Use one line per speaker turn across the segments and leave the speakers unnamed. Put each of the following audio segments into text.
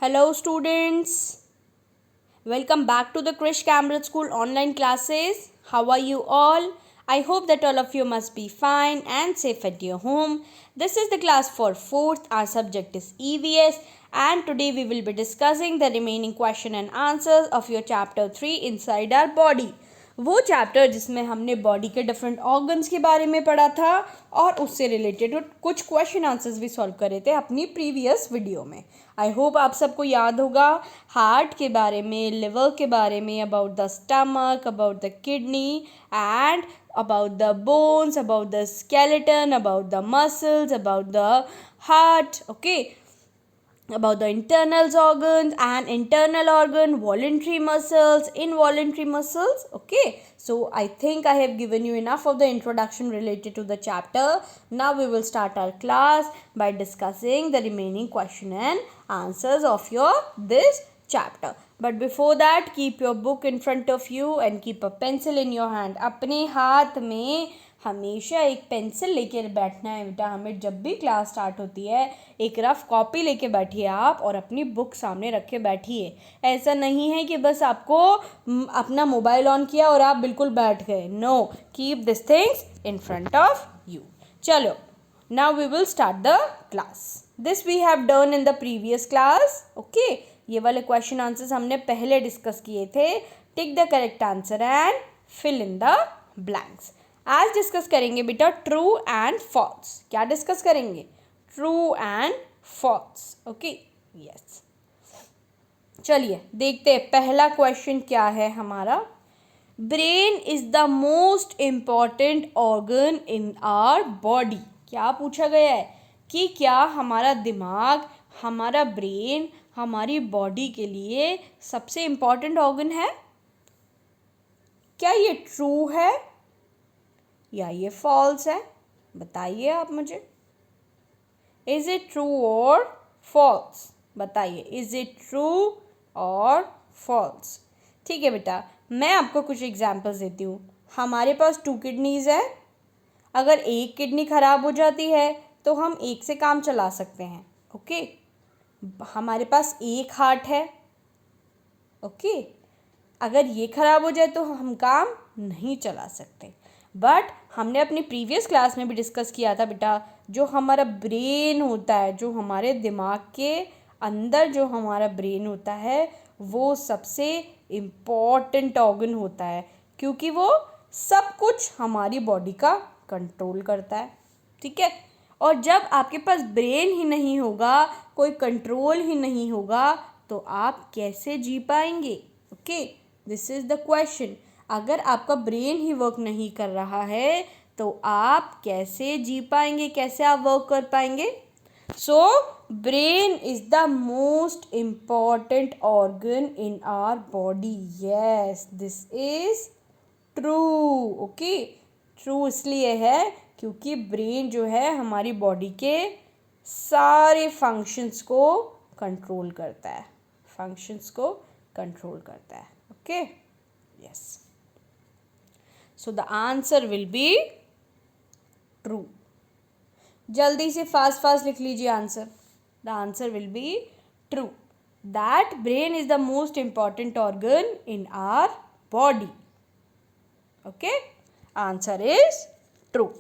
Hello students, welcome back to the Krish Cambridge School online classes. How are you all? I hope that all of you must be fine and safe at your home. This is the class for 4th. Our subject is EVS and today we will be discussing the remaining question and answers of your chapter 3 inside our body. वो chapter जिसमें हमने body के different organs के बारे में पढ़ा था और उससे रिलेटेड कुछ क्वेश्चन आंसर्स भी सॉल्व करे थे अपनी प्रीवियस वीडियो में. आई होप आप सबको याद होगा हार्ट के बारे में, लिवर के बारे में, about the stomach, about the kidney and about the bones, about the skeleton, about the muscles, about the heart, okay, about the internal organs and internal organ, voluntary muscles, involuntary muscles, okay. So I think I have given you enough of the introduction related to the chapter. Now we will start our class by discussing the remaining question and answers of your this chapter. But before that, keep your book in front of you and keep a pencil in your hand. अपने हाथ में हमेशा एक pencil लेके बैठना है बेटा. हमें जब भी क्लास स्टार्ट होती है एक रफ कॉपी लेके बैठिए आप और अपनी बुक सामने रख के बैठिए. ऐसा नहीं है कि बस आपको अपना मोबाइल ऑन किया और आप बिल्कुल बैठ गए. No, keep this things in front of you. चलो, now we will start the class. This we have done in the previous class, okay. ये वाले क्वेश्चन आंसर्स हमने पहले डिस्कस किए थे. Tick the correct answer and fill in the blanks. आज discuss करेंगे बेटा ट्रू एंड फॉल्स. क्या डिस्कस करेंगे? True and false, okay. Yes, चलिए देखते हैं पहला क्वेश्चन क्या है हमारा. Brain is the most important organ in our body. क्या पूछा गया है कि क्या हमारा दिमाग, हमारा ब्रेन हमारी बॉडी के लिए सबसे इम्पॉर्टेंट ऑर्गन है? क्या ये ट्रू है या ये फॉल्स है? बताइए आप मुझे. इज इट ट्रू और फॉल्स? बताइए, इज इट ट्रू और फॉल्स? ठीक है बेटा, मैं आपको कुछ एग्जांपल्स देती हूँ. हमारे पास 2 किडनीज है. अगर एक किडनी खराब हो जाती है तो हम एक से काम चला सकते हैं, ओके. हमारे पास एक हार्ट है, ओके. अगर ये खराब हो जाए तो हम काम नहीं चला सकते. बट हमने अपनी प्रीवियस क्लास में भी डिस्कस किया था बेटा, जो हमारा ब्रेन होता है, जो हमारे दिमाग के अंदर जो हमारा ब्रेन होता है, वो सबसे इम्पॉर्टेंट ऑर्गन होता है क्योंकि वो सब कुछ हमारी बॉडी का कंट्रोल करता है, ठीक है. और जब आपके पास ब्रेन ही नहीं होगा, कोई कंट्रोल ही नहीं होगा, तो आप कैसे जी पाएंगे? Okay, this is the question. अगर आपका ब्रेन ही वर्क नहीं कर रहा है तो आप कैसे जी पाएंगे, कैसे आप वर्क कर पाएंगे? So brain is the most important organ in our body. Yes, this is true, okay. True इसलिए है क्योंकि ब्रेन जो है हमारी बॉडी के सारे फंक्शंस को कंट्रोल करता है, फंक्शंस को कंट्रोल करता है, okay. Yes, so the answer will be true. जल्दी से फास्ट लिख लीजिए answer. The answer will be true, that brain is the most important organ in our body, okay. Answer is true.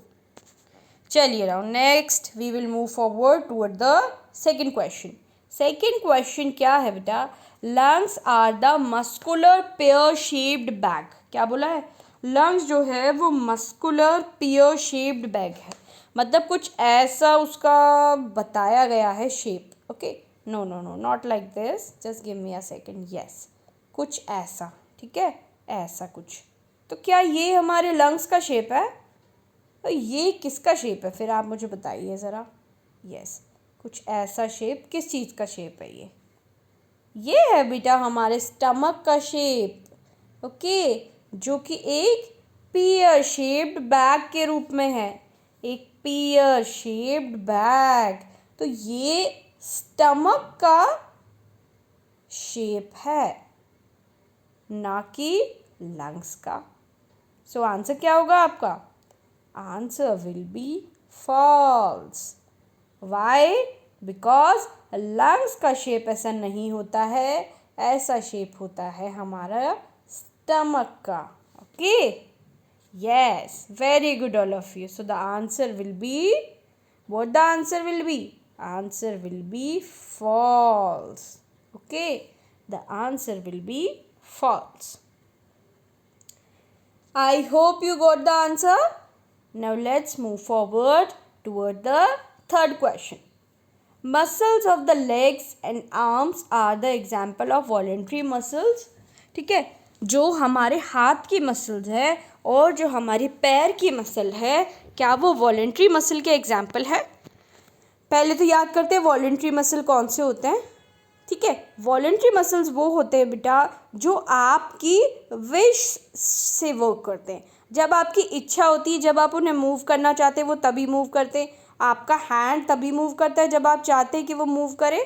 चलिए now next we will move forward toward the second question. Second question क्या है बेटा? Lungs are the muscular pear shaped bag. क्या बोला है? Lungs जो है वो मस्कुलर पेयर शेप्ड बैग है. मतलब कुछ ऐसा उसका बताया गया है shape, okay. No no no, not like this, just give me a second. Yes, कुछ ऐसा, ठीक है, ऐसा कुछ. तो क्या ये हमारे लंग्स का शेप है? तो ये किसका शेप है फिर आप मुझे बताइए ज़रा. यस, कुछ ऐसा शेप. किस चीज़ का शेप है ये है बेटा हमारे स्टमक का शेप, ओके. जो कि एक पियर शेप्ड बैग के रूप में है, एक पियर शेप्ड बैग. तो ये स्टमक का शेप है, ना कि लंग्स का. सो आंसर क्या होगा आपका? Answer will be false. Why? Because lungs का शेप ऐसा नहीं होता है, ऐसा शेप होता है हमारा स्टमक का. Okay, yes, very good all of you. So the answer will B, what the answer will be? Answer will be false. Okay, the answer will be false. I hope you got the answer. Now let's move forward toward the third question. Muscles of the legs and arms are the example of voluntary muscles. ठीक है, जो हमारे हाथ की muscles है और जो हमारे पैर की मसल है, क्या वो वॉलेंट्री मसल के एग्जाम्पल है? पहले तो याद करते हैं वॉलेंट्री मसल कौन से होते हैं. ठीक है, वॉलेंट्री मसल्स वो होते हैं बेटा जो आपकी विश से वर्क करते हैं. जब आपकी इच्छा होती है, जब आप उन्हें मूव करना चाहते हैं, वो तभी मूव करते हैं. आपका हैंड तभी मूव करता है जब आप चाहते हैं कि वो मूव करे.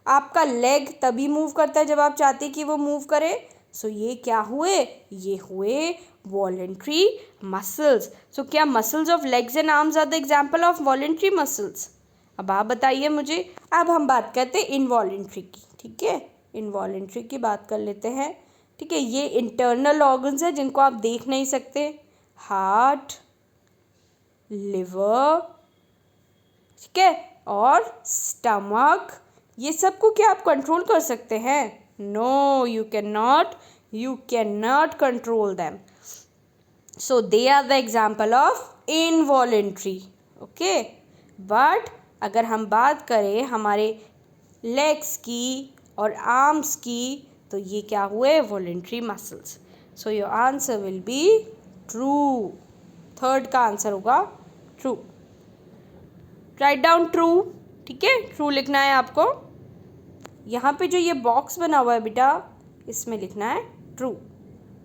आपका लेग तभी मूव करता है जब आप चाहते हैं कि वो मूव करे. सो ये क्या हुए? ये हुए वॉलेंट्री मसल्स. सो क्या muscles of legs and arms are the example of voluntary muscles? अब आप बताइए मुझे. अब हम बात करते हैं इनवॉलेंट्री की. ठीक है, इनवॉलेंट्री की बात कर लेते हैं. ठीक है, ये इंटरनल ऑर्गन्स है जिनको आप देख नहीं सकते. हार्ट, लिवर, ठीक है, और स्टमक, ये सबको क्या आप कंट्रोल कर सकते हैं? No, you can not control them. So they are the example of involuntary. Okay, but अगर हम बात करें हमारे लेग्स की और आर्म्स की, तो ये क्या हुए? Voluntary muscles. So your answer will be true. Third का आंसर होगा ट्रू. Write down true. ठीक है, ट्रू लिखना है आपको. यहाँ पे जो ये बॉक्स बना हुआ है बेटा, इसमें लिखना है ट्रू,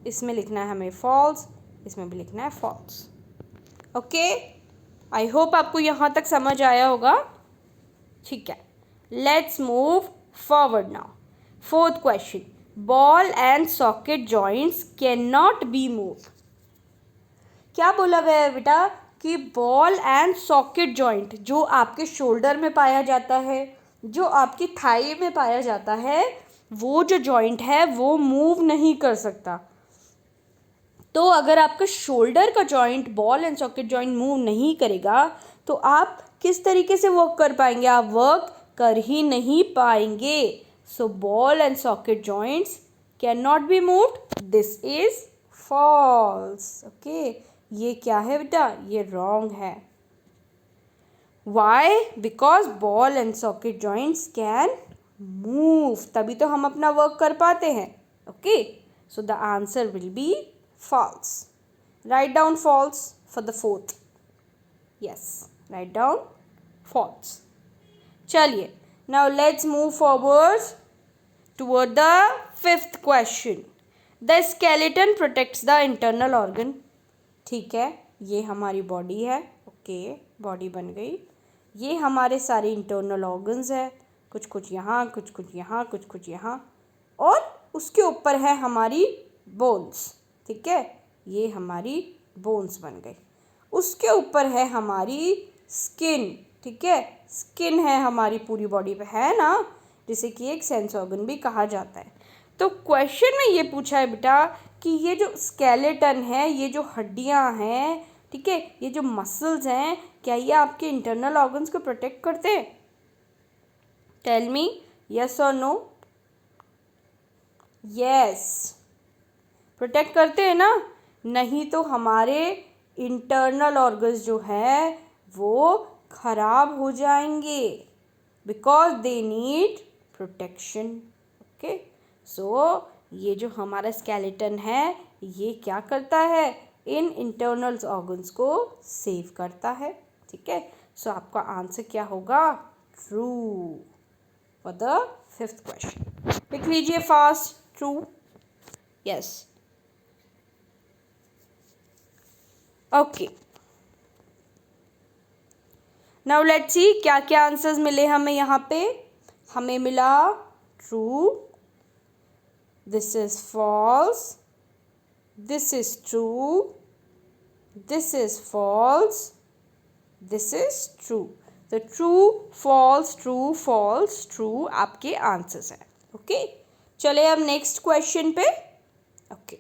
इसमें लिखना है हमें फॉल्स, इसमें भी लिखना है फॉल्स. ओके, आई होप आपको यहाँ तक समझ आया होगा. ठीक है, let's move forward now. Fourth question, ball and socket joints can not B move. क्या बोला गया है बेटा कि बॉल एंड सॉकेट जॉइंट जो आपके शोल्डर में पाया जाता है, जो आपकी थाई में पाया जाता है, वो जो जॉइंट है वो मूव नहीं कर सकता. तो अगर आपका शोल्डर का joint, ball and socket joint move नहीं करेगा तो आप किस तरीके से वर्क कर पाएंगे? आप वर्क कर ही नहीं पाएंगे. So ball and socket joints can not be moved. This is false. Okay, ये क्या है बेटा? ये रॉन्ग है. Why? Because ball and socket joints can move, तभी तो हम अपना वर्क कर पाते हैं. Okay, so the answer will be false. Write down false for the fourth. Yes, write down false. चलिए, now let's move forward toward the fifth question. The skeleton protects the internal organ. ठीक है, ये हमारी body है. Okay, body बन गई. ये हमारे सारे इंटरनल ऑर्गन्स है, कुछ कुछ यहाँ, कुछ कुछ यहाँ, कुछ कुछ यहाँ, और उसके ऊपर है हमारी बोन्स. ठीक है, ये हमारी बोन्स बन गई. उसके ऊपर है हमारी स्किन. ठीक है, स्किन है हमारी पूरी बॉडी पे, है ना, जिसे कि एक सेंस ऑर्गन भी कहा जाता है. तो क्वेश्चन में ये पूछा है बेटा कि ये जो स्केलेटन है, ये जो हड्डियां हैं, ठीक है, ये जो मसल्स हैं, क्या ये आपके इंटरनल ऑर्गन्स को प्रोटेक्ट करते हैं? टेल मी, यस और नो? यस, प्रोटेक्ट करते हैं ना. नहीं तो हमारे इंटरनल ऑर्गन्स जो है वो खराब हो जाएंगे, because they need protection. Okay, so ये जो हमारा स्केलेटन है ये क्या करता है? इन इंटरनल ऑर्गन्स को सेव करता है. ठीक है, सो आपका आंसर क्या होगा? True for the fifth question. लिख लीजिए fast. True. Yes. Okay, now let's see क्या क्या आंसर्स मिले हमें यहाँ पे. हमें मिला true, this is false, this is true, this is false, this is true. तो ट्रू फॉल्स ट्रू आपके आंसर्स हैं। ओके, चले अब नेक्स्ट क्वेश्चन पे। Okay,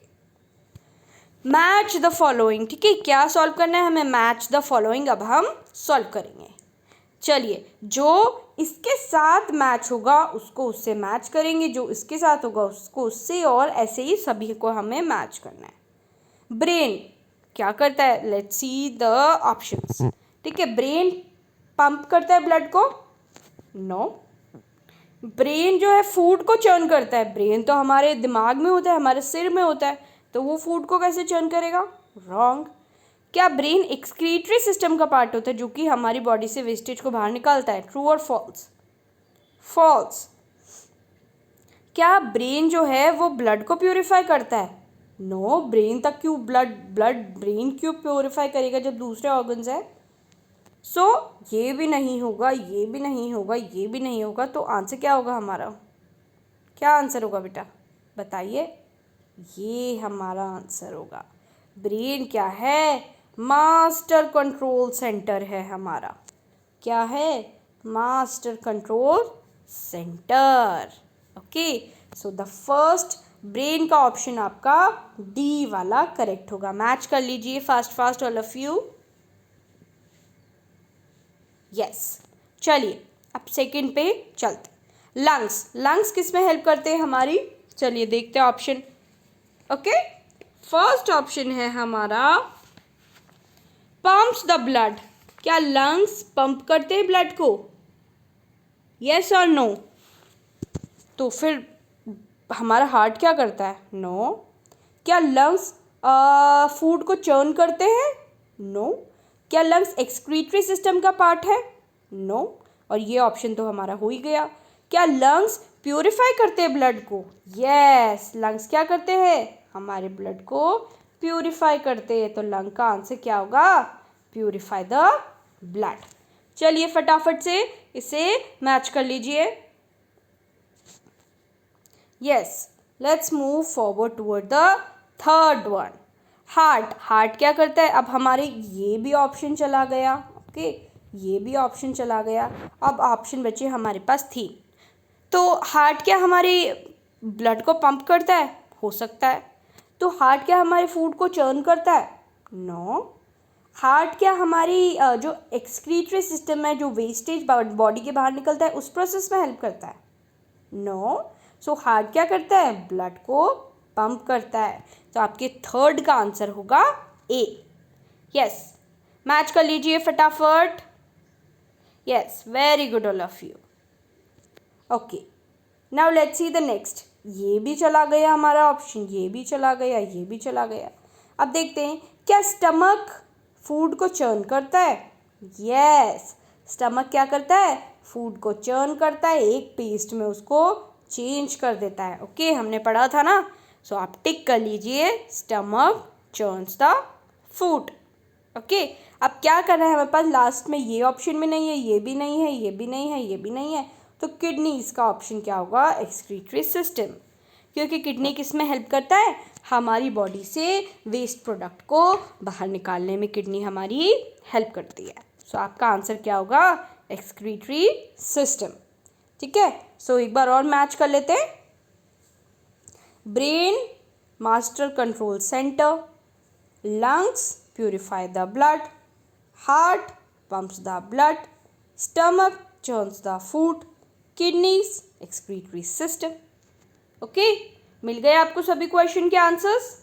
match the following. ठीक है, क्या सॉल्व करना है हमें? मैच द फॉलोइंग अब हम सॉल्व करेंगे। चलिए, जो इसके साथ मैच होगा उसको उससे मैच करेंगे, जो इसके साथ होगा उसको उससे, और ऐसे ही सभी को हमें मैच करना है। ब्रेन क्या करता है? Let's see the options. ठीक है, ब्रेन पंप करता है ब्लड को? नो। ब्रेन जो है फूड को चर्न करता है? ब्रेन तो हमारे दिमाग में होता है, हमारे सिर में होता है, तो वो फूड को कैसे चर्न करेगा? रॉन्ग। क्या ब्रेन एक्सक्रीटरी सिस्टम का पार्ट होता है जो कि हमारी बॉडी से वेस्टेज को बाहर निकालता है? ट्रू और फॉल्स? फॉल्स। क्या ब्रेन जो है वो ब्लड को प्यूरिफाई करता है? नो, ब्रेन तक क्यों ब्लड ब्रेन क्यों प्यूरिफाई करेगा जब दूसरे ऑर्गन्स है? सो ये भी नहीं होगा, ये भी नहीं होगा, ये भी नहीं होगा, तो आंसर क्या होगा हमारा? क्या आंसर होगा बेटा, बताइए? ये हमारा आंसर होगा। ब्रेन क्या है? मास्टर कंट्रोल सेंटर है हमारा। क्या है? Master control centre. Okay, so the first brain का ऑप्शन आपका डी वाला करेक्ट होगा। मैच कर लीजिए fast all of you. Yes, चलिए अब सेकंड पे चलते। लंग्स किस में हेल्प करते हैं हमारी? चलिए देखते हैं ऑप्शन। ओके, फर्स्ट ऑप्शन है हमारा पंप्स द ब्लड। क्या लंग्स पंप करते हैं ब्लड को? यस और नो? तो फिर हमारा हार्ट क्या करता है? नो। क्या लंग्स फूड को चर्न करते हैं? नो। क्या लंग्स एक्सक्रीटरी सिस्टम का पार्ट है? नो। और ये ऑप्शन तो हमारा हो ही गया। क्या लंग्स प्यूरिफाई करते हैं ब्लड को? यस, लंग्स क्या करते हैं? हमारे ब्लड को प्यूरिफाई करते हैं। तो लंग का आंसर क्या होगा? Purify the blood. चलिए फटाफट से इसे मैच कर लीजिए। Yes, let's move forward toward the third one. Heart क्या करता है? अब हमारे ये भी ऑप्शन चला गया। ओके, ये भी ऑप्शन चला गया। अब ऑप्शन बचे हमारे पास थी। तो हार्ट क्या हमारे ब्लड को पंप करता है? हो सकता है। तो हार्ट क्या हमारे फूड को चर्न करता है? नो। हार्ट क्या हमारी जो एक्सक्रीटरी सिस्टम है, जो वेस्टेज बॉडी के बाहर निकलता है, उस प्रोसेस में हेल्प करता है? नो। सो हार्ट क्या करता है? ब्लड को पंप करता है। तो आपके थर्ड का आंसर होगा ए। यस, मैच कर लीजिए फटाफट। Yes, very good all of you. Okay, now let's see the next. ये भी चला गया हमारा ऑप्शन, ये भी चला गया, ये भी चला गया। अब देखते हैं, क्या स्टमक फूड को चर्न करता है? यस, स्टमक क्या करता है? फूड को चर्न करता है, एक पेस्ट में उसको चेंज कर देता है। ओके, हमने पढ़ा था ना। सो आप टिक कर लीजिए, stomach churns the food. Okay, अब क्या करना है हमारे पास? लास्ट में ये ऑप्शन भी नहीं है, ये भी नहीं है, ये भी नहीं है, ये भी नहीं है, तो किडनी इसका ऑप्शन क्या होगा? Excretory system. क्योंकि किडनी किस में हेल्प करता है? हमारी बॉडी से वेस्ट प्रोडक्ट को बाहर निकालने में किडनी हमारी हेल्प करती है। सो आपका आंसर क्या होगा? Excretory system. ठीक है, सो एक बार और मैच कर लेते हैं। Brain master control centre, lungs purify the blood, heart pumps the blood, stomach churns the food, kidneys excretory system. Okay, मिल गए आपको सभी क्वेश्चन के आंसर्स?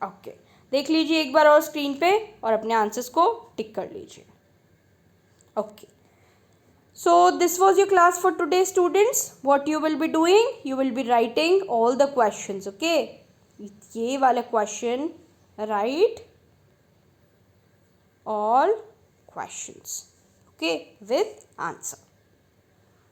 ओके, देख लीजिए एक बार और स्क्रीन पे और अपने आंसर्स को टिक कर लीजिए। Okay, so this was your class for today students. What you will be doing? You will be writing all the questions. Okay, ये वाला question, write all questions, okay, with answer.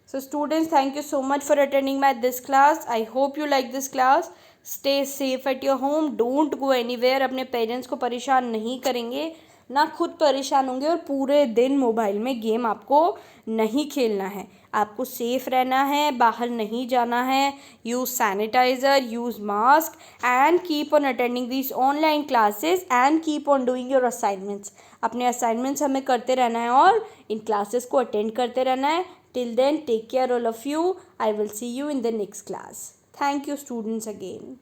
So students, thank you so much for attending this class. I hope you like this class. Stay safe at your home. Don't go anywhere. अपने parents को परेशान नहीं करेंगे, ना खुद परेशान होंगे और पूरे दिन मोबाइल में गेम आपको नहीं खेलना है। आपको सेफ रहना है, बाहर नहीं जाना है। Use sanitiser, use mask and keep on attending this online classes and keep on doing your assignments. अपने असाइनमेंट्स हमें करते रहना है और इन क्लासेस को अटेंड करते रहना है। Till then take care all of you. I will see you in the next class. Thank you students again.